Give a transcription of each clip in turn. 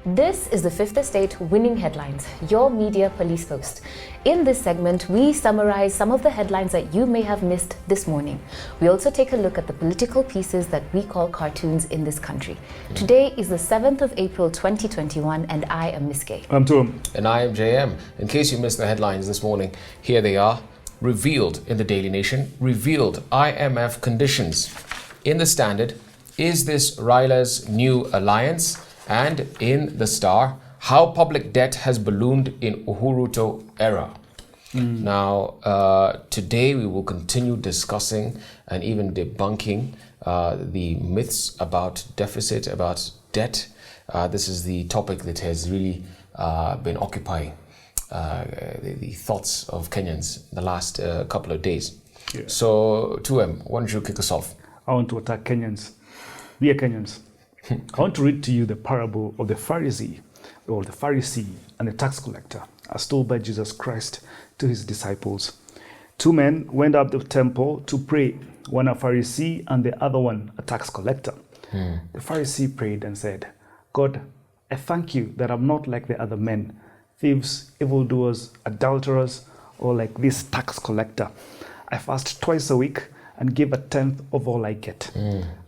This is the Fifth Estate Winning Headlines, your media police post. In this segment, we summarize some of the headlines that you may have missed this morning. We also take a look at the political pieces that we call cartoons in this country. Today is the 7th of April 2021, and I am Miss K. I'm Tom. And I am JM. In case you missed the headlines this morning, here they are. Revealed in the Daily Nation, revealed IMF conditions. In the Standard, is this Raila's new alliance? And in the Star, how public debt has ballooned in RUTO era. Now, today we will continue discussing and even debunking the myths about deficit, about debt. This is the topic that has really been occupying the thoughts of Kenyans the last couple of days. Yeah. So, 2M, why don't you kick us off? I want to attack Kenyans. Dear Kenyans, I want to read to you the parable of the Pharisee and the tax collector, as told by Jesus Christ to his disciples. Two men went up to the temple to pray, one a Pharisee and the other one a tax collector. The Pharisee prayed and said, God, I thank you that I'm not like the other men, thieves, evildoers, adulterers, or like this tax collector. I fast twice a week and give a tenth of all I get.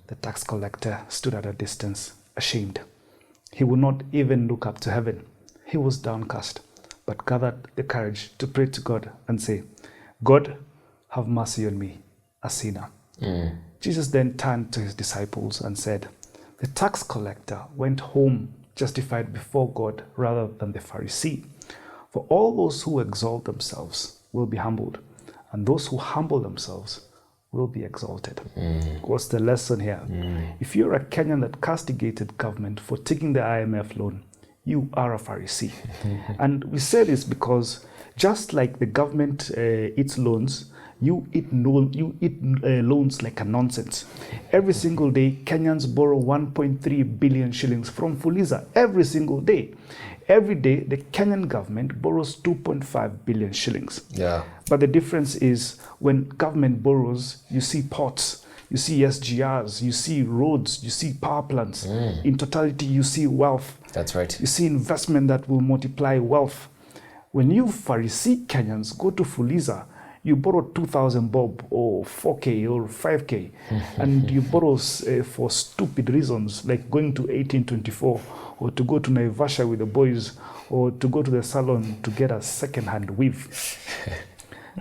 The tax collector stood at a distance, ashamed. He would not even look up to heaven. He was downcast, but gathered the courage to pray to God and say, God, have mercy on me, a sinner. Jesus then turned to his disciples and said, the tax collector went home justified before God rather than the Pharisee. For all those who exalt themselves will be humbled, and those who humble themselves will be exalted. What's the lesson here? If you're a Kenyan that castigated government for taking the IMF loan, you are a Pharisee. And we say this because just like the government eats loans, you eat loans like a nonsense. Every single day, Kenyans borrow 1.3 billion shillings from Fuliza. Every single day. Every day, the Kenyan government borrows 2.5 billion shillings. Yeah. But the difference is when government borrows, you see ports, you see SGRs, you see roads, you see power plants. In totality, you see wealth. That's right. You see investment that will multiply wealth. When you Pharisee Kenyans go to Fuliza, you borrow 2,000 bob or 4K or 5K, and you borrow for stupid reasons like going to 1824 or to go to Naivasha with the boys or to go to the salon to get a second-hand weave.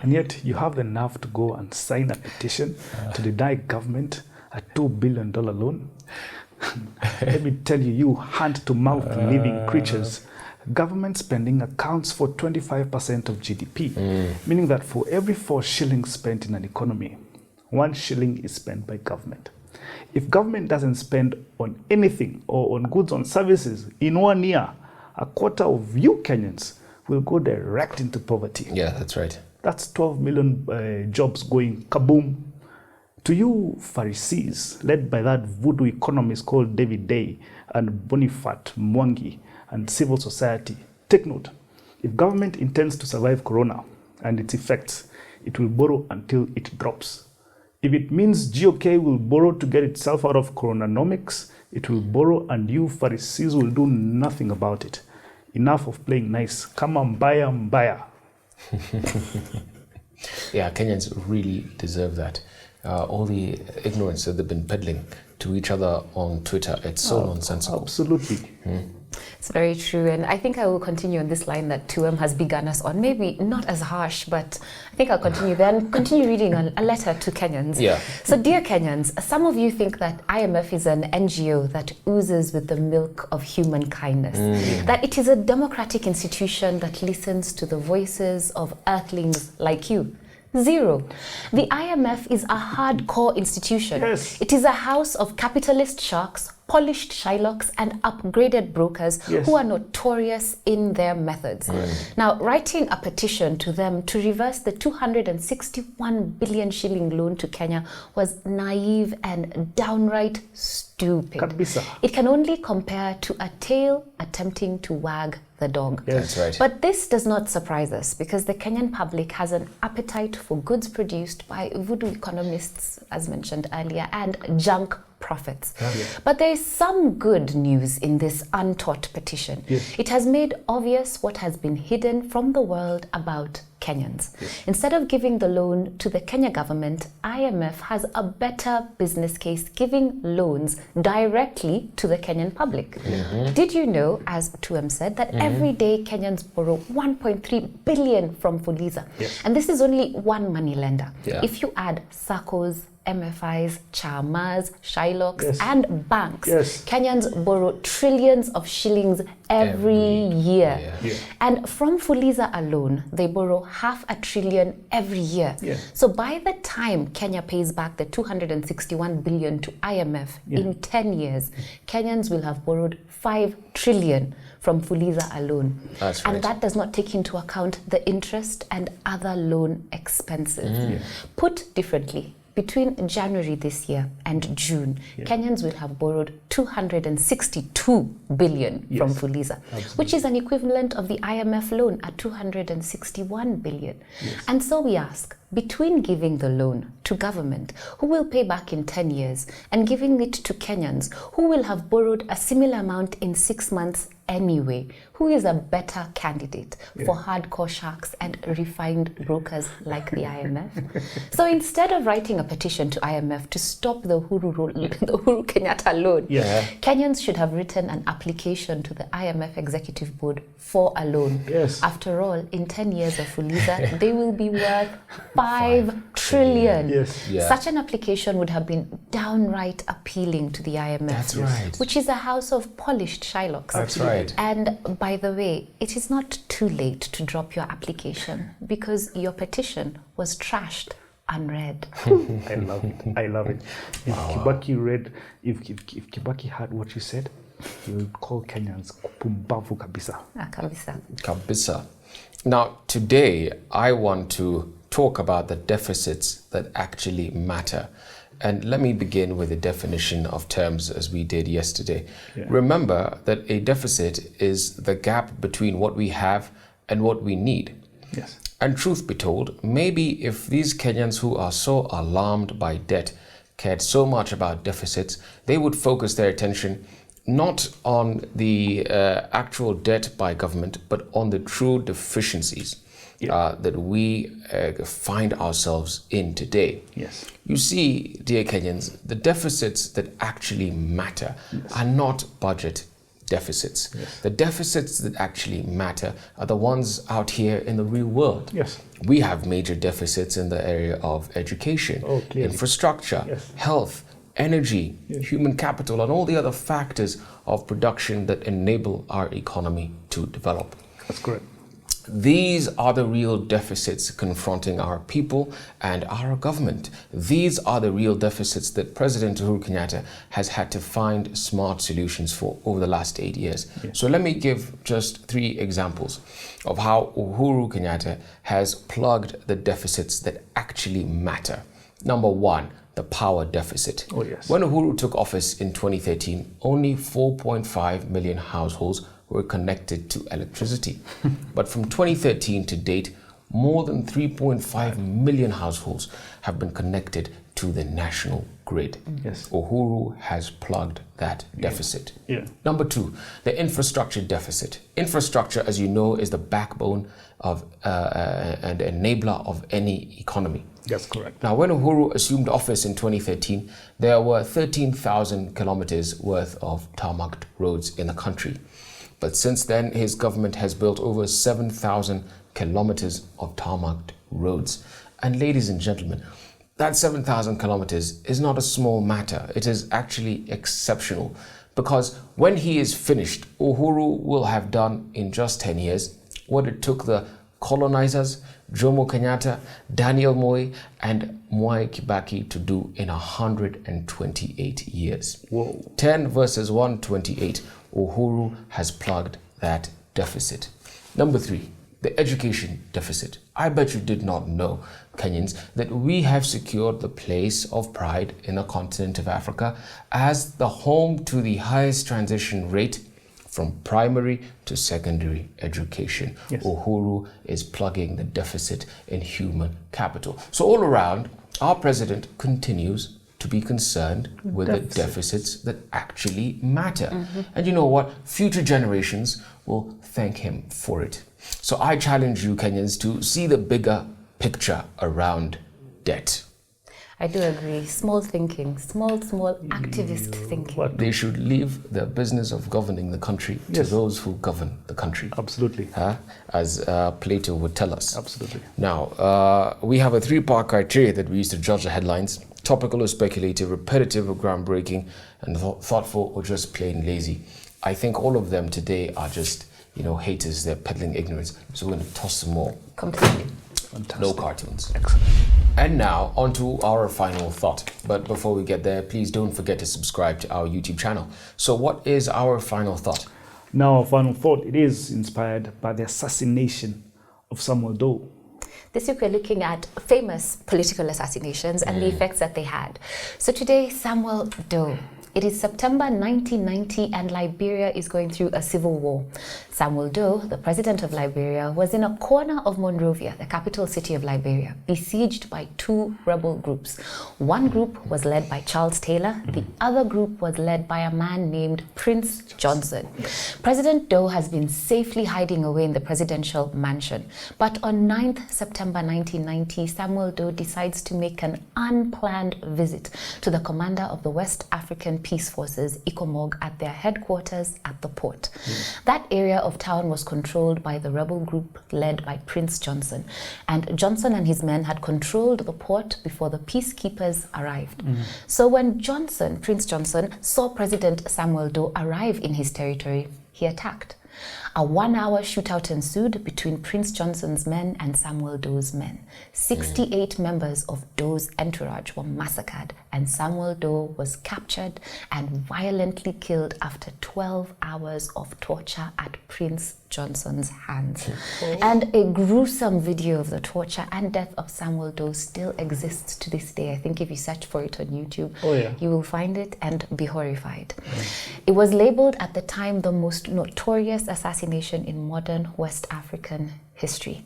And yet you have the nerve to go and sign a petition to deny government a $2 billion loan. Let me tell you, you hand-to-mouth living creatures. Government spending accounts for 25% of GDP, meaning that for every 4 shillings spent in an economy, 1 shilling is spent by government. If government doesn't spend on anything or on goods and services in 1 year, a quarter of you Kenyans will go direct into poverty. Yeah, that's right. That's 12 million jobs going kaboom. To you Pharisees, led by that voodoo economist called David Day and Bonifat Mwangi, and civil society, take note. If government intends to survive Corona and its effects, it will borrow until it drops. If it means GOK will borrow to get itself out of coronanomics, it will borrow and you Pharisees will do nothing about it. Enough of playing nice. Come on, buyer. Yeah, Kenyans really deserve that. All the ignorance that they've been peddling to each other on Twitter, it's so nonsensical. Absolutely. It's very true, and I think I will continue on this line that 2M has begun us on. Maybe not as harsh, but I think I'll continue there and continue reading a letter to Kenyans. Yeah. So, dear Kenyans, some of you think that IMF is an NGO that oozes with the milk of human kindness, that it is a democratic institution that listens to the voices of earthlings like you. Zero. The IMF is a hardcore institution. Yes. It is a house of capitalist sharks, polished Shylocks, and upgraded brokers who are notorious in their methods. Now, writing a petition to them to reverse the 261 billion shilling loan to Kenya was naive and downright stupid. Kabisa. It can only compare to a tail attempting to wag the dog. That's right. But this does not surprise us because the Kenyan public has an appetite for goods produced by voodoo economists, as mentioned earlier, and junk profits. But there is some good news in this untaught petition. It has made obvious what has been hidden from the world about Kenyans. Instead of giving the loan to the Kenya government, IMF has a better business case giving loans directly to the Kenyan public. Did you know, as Tuem said, that every day Kenyans borrow 1.3 billion from Fuliza? And this is only one money lender. If you add SACCOs, MFIs, Chamas, Shylocks, and banks, Kenyans borrow trillions of shillings every year. And from Fuliza alone, they borrow 500 billion every year. So by the time Kenya pays back the 261 billion to IMF in 10 years, Kenyans will have borrowed 5 trillion from Fuliza alone. And that does not take into account the interest and other loan expenses. Put differently, between January this year and June, Kenyans will have borrowed 262 billion from Fuliza, which is an equivalent of the IMF loan at 261 billion. And so we ask, between giving the loan to government, who will pay back in 10 years, and giving it to Kenyans, who will have borrowed a similar amount in 6 months anyway, who is a better candidate for hardcore sharks and refined brokers like the IMF? So instead of writing a petition to IMF to stop the Uhuru Kenyatta loan, Kenyans should have written an application to the IMF Executive Board for a loan. After all, in 10 years of Fuliza, they will be worth 5 trillion. Such an application would have been downright appealing to the IMF, which is a house of polished Shylocks. And by the way, it is not too late to drop your application because your petition was trashed unread. I love it. I love it. If Kibaki heard what you said, he would call Kenyans pumbavu kabisa. Kabisa. Now, today, I want to talk about the deficits that actually matter. And let me begin with a definition of terms as we did yesterday. Remember that a deficit is the gap between what we have and what we need. And truth be told, maybe if these Kenyans who are so alarmed by debt cared so much about deficits, they would focus their attention not on the actual debt by government, but on the true deficiencies that we find ourselves in today. You see, dear Kenyans, the deficits that actually matter are not budget deficits. The deficits that actually matter are the ones out here in the real world. We have major deficits in the area of education, infrastructure, health, energy, human capital, and all the other factors of production that enable our economy to develop. That's correct. These are the real deficits confronting our people and our government. These are the real deficits that President Uhuru Kenyatta has had to find smart solutions for over the last 8 years. So let me give just 3 examples of how Uhuru Kenyatta has plugged the deficits that actually matter. Number 1, the power deficit. When Uhuru took office in 2013, only 4.5 million households were connected to electricity. But from 2013 to date, more than 3.5 million households have been connected to the national grid. Uhuru has plugged that deficit. Number 2, the infrastructure deficit. Infrastructure, as you know, is the backbone of and enabler of any economy. That's correct. Now, when Uhuru assumed office in 2013, there were 13,000 kilometers worth of tarmacked roads in the country. But since then, his government has built over 7,000 kilometers of tarmacked roads. And ladies and gentlemen, that 7,000 kilometers is not a small matter. It is actually exceptional, because when he is finished, Uhuru will have done in just 10 years what it took the colonizers, Jomo Kenyatta, Daniel Moi, and Mwai Kibaki to do in 128 years. 10 versus 128. Uhuru has plugged that deficit. Number 3, the education deficit. I bet you did not know, Kenyans, that we have secured the place of pride in the continent of Africa as the home to the highest transition rate from primary to secondary education. Uhuru is plugging the deficit in human capital. So all around, our president continues to be concerned with the deficits that actually matter. And you know what? Future generations will thank him for it. So I challenge you, Kenyans, to see the bigger picture around debt. I do agree. Small thinking, small activist thinking. They should leave the business of governing the country to those who govern the country. Absolutely. As Plato would tell us. Absolutely. Now, we have a 3-part criteria that we use to judge the headlines: topical or speculative, repetitive or groundbreaking, and thoughtful or just plain lazy. I think all of them today are just, haters. They're peddling ignorance. So we're going to toss them all. Completely. Fantastic. No cartoons. Excellent. And now, on to our final thought. But before we get there, please don't forget to subscribe to our YouTube channel. So what is our final thought? Now, our final thought, it is inspired by the assassination of Samuel Doe. This week we're looking at famous political assassinations and the effects that they had. So today, Samuel Doe. It is September 1990 and Liberia is going through a civil war. Samuel Doe, the president of Liberia, was in a corner of Monrovia, the capital city of Liberia, besieged by 2 rebel groups. One group was led by Charles Taylor. The other group was led by a man named Prince Johnson. President Doe has been safely hiding away in the presidential mansion. But on 9th September 1990, Samuel Doe decides to make an unplanned visit to the commander of the West African Peace Forces, ICOMOG, at their headquarters at the port. That area of town was controlled by the rebel group led by Prince Johnson. And Johnson and his men had controlled the port before the peacekeepers arrived. So when Prince Johnson, saw President Samuel Doe arrive in his territory, he attacked. A 1-hour shootout ensued between Prince Johnson's men and Samuel Doe's men. 68 members of Doe's entourage were massacred, and Samuel Doe was captured and violently killed after 12 hours of torture at Prince Johnson's hands. And a gruesome video of the torture and death of Samuel Doe still exists to this day. I think if you search for it on YouTube, you will find it and be horrified. It was labeled at the time the most notorious assassination in modern West African history.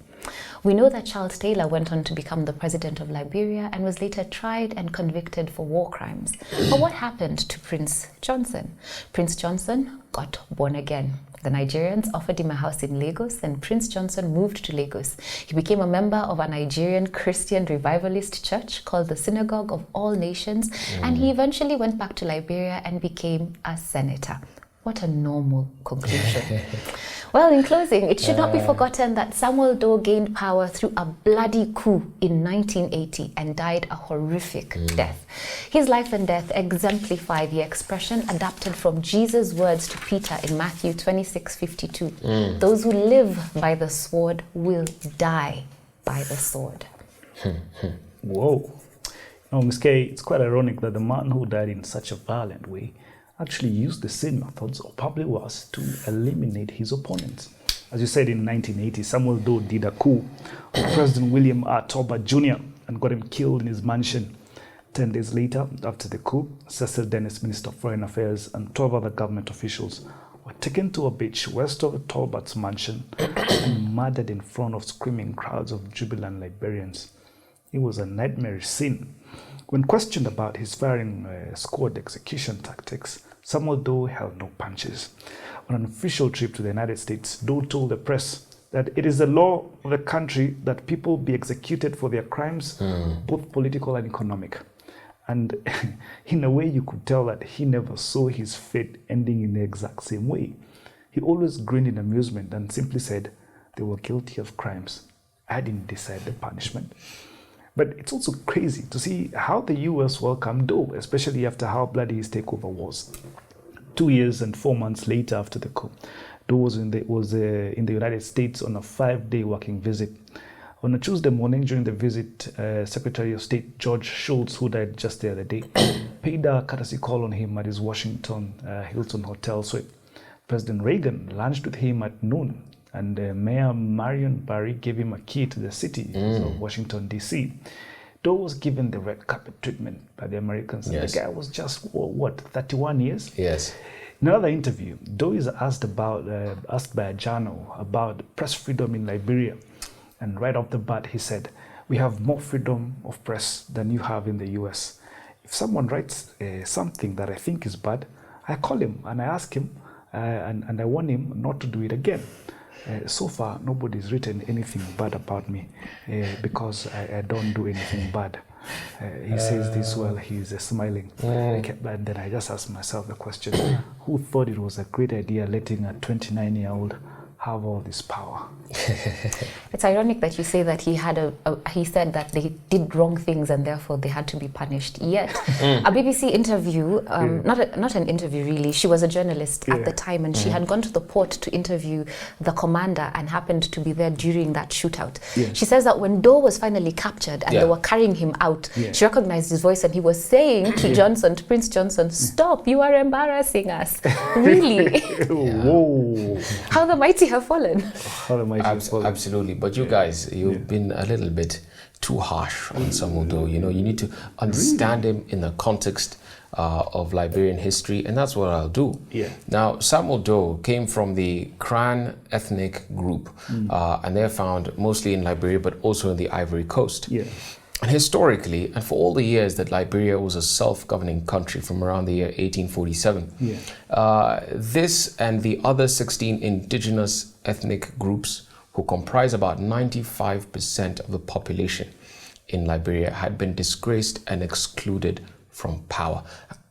We know that Charles Taylor went on to become the president of Liberia and was later tried and convicted for war crimes. But what happened to Prince Johnson? Prince Johnson got born again. The Nigerians offered him a house in Lagos, and Prince Johnson moved to Lagos. He became a member of a Nigerian Christian revivalist church called the Synagogue of All Nations, and he eventually went back to Liberia and became a senator. What a normal conclusion. Well, in closing, it should not be forgotten that Samuel Doe gained power through a bloody coup in 1980 and died a horrific death. His life and death exemplify the expression adapted from Jesus' words to Peter in Matthew 26:52. Those who live by the sword will die by the sword. Whoa. Now, Ms. K, it's quite ironic that the man who died in such a violent way actually used the same methods, or probably was, to eliminate his opponents. As you said, in 1980, Samuel Doe did a coup on President William R. Tolbert Jr. and got him killed in his mansion. 10 days later, after the coup, Cecil Dennis, Minister of Foreign Affairs, and 12 other government officials were taken to a beach west of Tolbert's mansion and murdered in front of screaming crowds of jubilant Liberians. It was a nightmarish scene. When questioned about his firing squad execution tactics, Samuel Doe held no punches. On an official trip to the United States, Doe told the press that it is the law of the country that people be executed for their crimes, both political and economic. And in a way, you could tell that he never saw his fate ending in the exact same way. He always grinned in amusement and simply said they were guilty of crimes. I didn't decide the punishment. But it's also crazy to see how the US welcomed Doe, especially after how bloody his takeover was. 2 years and 4 months later after the coup, Doe was in the United States on a 5-day working visit. On a Tuesday morning during the visit, Secretary of State George Shultz, who died just the other day, paid a courtesy call on him at his Washington Hilton hotel suite. President Reagan lunched with him at noon, and Mayor Marion Barry gave him a key to the city of Washington, D.C. Doe was given the red carpet treatment by the Americans. Yes. The guy was just, 31 years? Yes. In another interview, Doe is asked by a journal about press freedom in Liberia. And right off the bat, he said, "We have more freedom of press than you have in the US. if someone writes something that I think is bad, I call him and I ask him and I warn him not to do it again. So far, nobody's written anything bad about me because I don't do anything bad. He says this while he's smiling. But then I just ask myself the question, who thought it was a great idea letting a 29-year-old have all this power? It's ironic that you say that he said that they did wrong things and therefore they had to be punished. Yet, a BBC interview, not an interview really, she was a journalist at the time, and she had gone to the port to interview the commander and happened to be there during that shootout. She says that when Doe was finally captured and they were carrying him out, she recognized his voice and he was saying to Prince Johnson, "Stop, you are embarrassing us." Really? Whoa. How the mighty have fallen. How the mighty have fallen. Absolutely. But you guys, you've been a little bit too harsh on Samuel Doe. You know, you need to understand him in the context of Liberian history, and that's what I'll do. Now, Samuel Doe came from the Kran ethnic group, and they're found mostly in Liberia, but also in the Ivory Coast. And historically, and for all the years that Liberia was a self-governing country from around the year 1847, this and the other 16 indigenous ethnic groups who comprise about 95% of the population in Liberia had been disgraced and excluded from power.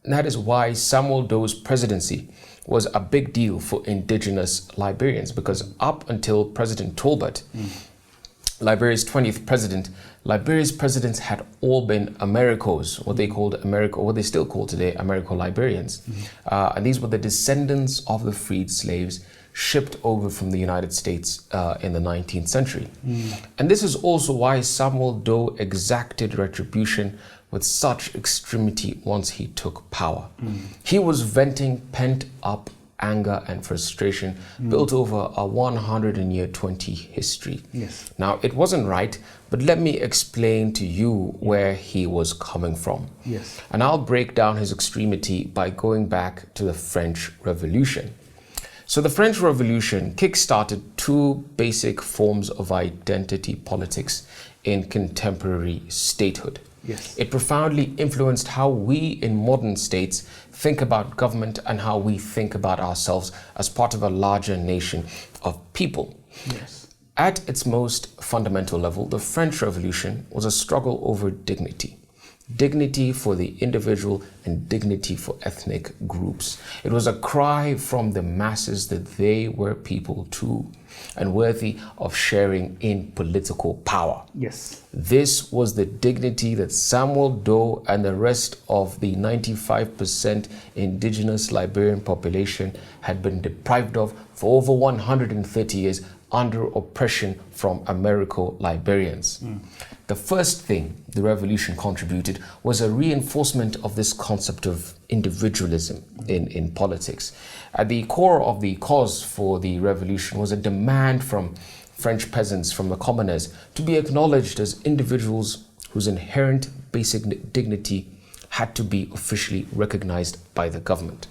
And that is why Samuel Doe's presidency was a big deal for indigenous Liberians, because up until President Tolbert, Liberia's 20th president, Liberia's presidents had all been Americos, what they called Americo, what they still call today Americo-Liberians. And these were the descendants of the freed slaves shipped over from the United States in the 19th century. And this is also why Samuel Doe exacted retribution with such extremity once he took power. He was venting pent-up anger and frustration built over a 120 history. Now, it wasn't right, but let me explain to you where he was coming from. And I'll break down his extremity by going back to the French Revolution. So the French Revolution kick-started two basic forms of identity politics in contemporary statehood. It profoundly influenced how we in modern states think about government and how we think about ourselves as part of a larger nation of people. At its most fundamental level, the French Revolution was a struggle over dignity. Dignity for the individual and dignity for ethnic groups. It was a cry from the masses that they were people too, and worthy of sharing in political power. This was the dignity that Samuel Doe and the rest of the 95% indigenous Liberian population had been deprived of for over 130 years under oppression from Americo-Liberians. The first thing the revolution contributed was a reinforcement of this concept of individualism in politics. At the core of the cause for the revolution was a demand from French peasants, from the commoners, to be acknowledged as individuals whose inherent basic dignity had to be officially recognized by the government.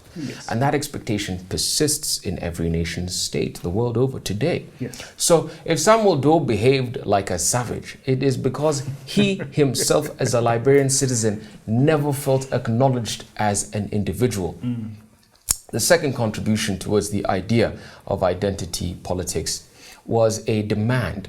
And that expectation persists in every nation state the world over today. So if Samuel Doe behaved like a savage, it is because he himself as a Liberian citizen never felt acknowledged as an individual. The second contribution towards the idea of identity politics was a demand.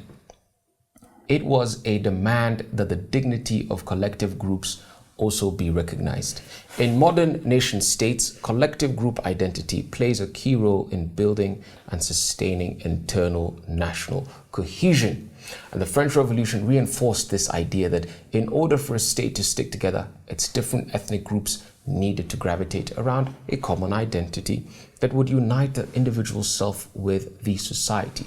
It was a demand that the dignity of collective groups also be recognized. In modern nation states, collective group identity plays a key role in building and sustaining internal national cohesion. And the French Revolution reinforced this idea that in order for a state to stick together, its different ethnic groups needed to gravitate around a common identity that would unite the individual self with the society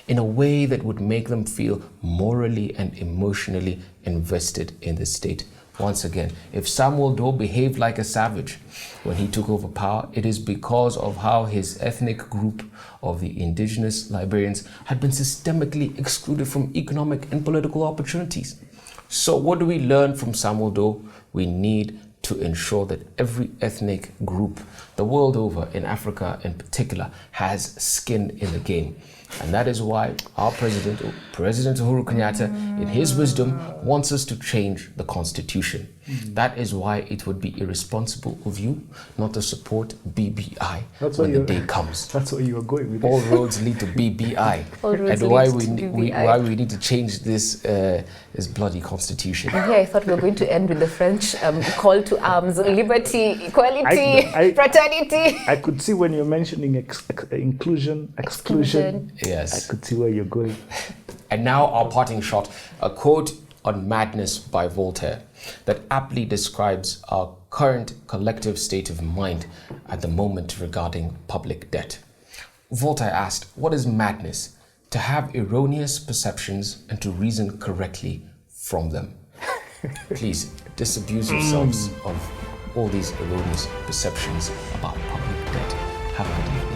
in a way that would make them feel morally and emotionally invested in the state. Once again, if Samuel Doe behaved like a savage when he took over power, it is because of how his ethnic group of the indigenous Liberians had been systemically excluded from economic and political opportunities. So what do we learn from Samuel Doe? We need to ensure that every ethnic group the world over, in Africa in particular, has skin in the game. And that is why our President Uhuru Kenyatta, in his wisdom, wants us to change the Constitution. That is why it would be irresponsible of you not to support BBI when the day comes. That's what you are going with. All roads lead to BBI. And why we need to change this bloody Constitution. And here I thought we were going to end with the French call to arms: liberty, equality, fraternity. I could see when you're mentioning inclusion, exclusion. Yes. I could see where you're going. And now our parting shot, a quote on madness by Voltaire that aptly describes our current collective state of mind at the moment regarding public debt. Voltaire asked, "What is madness? To have erroneous perceptions and to reason correctly from them." Please disabuse yourselves of all these erroneous perceptions about public debt. Have a good evening.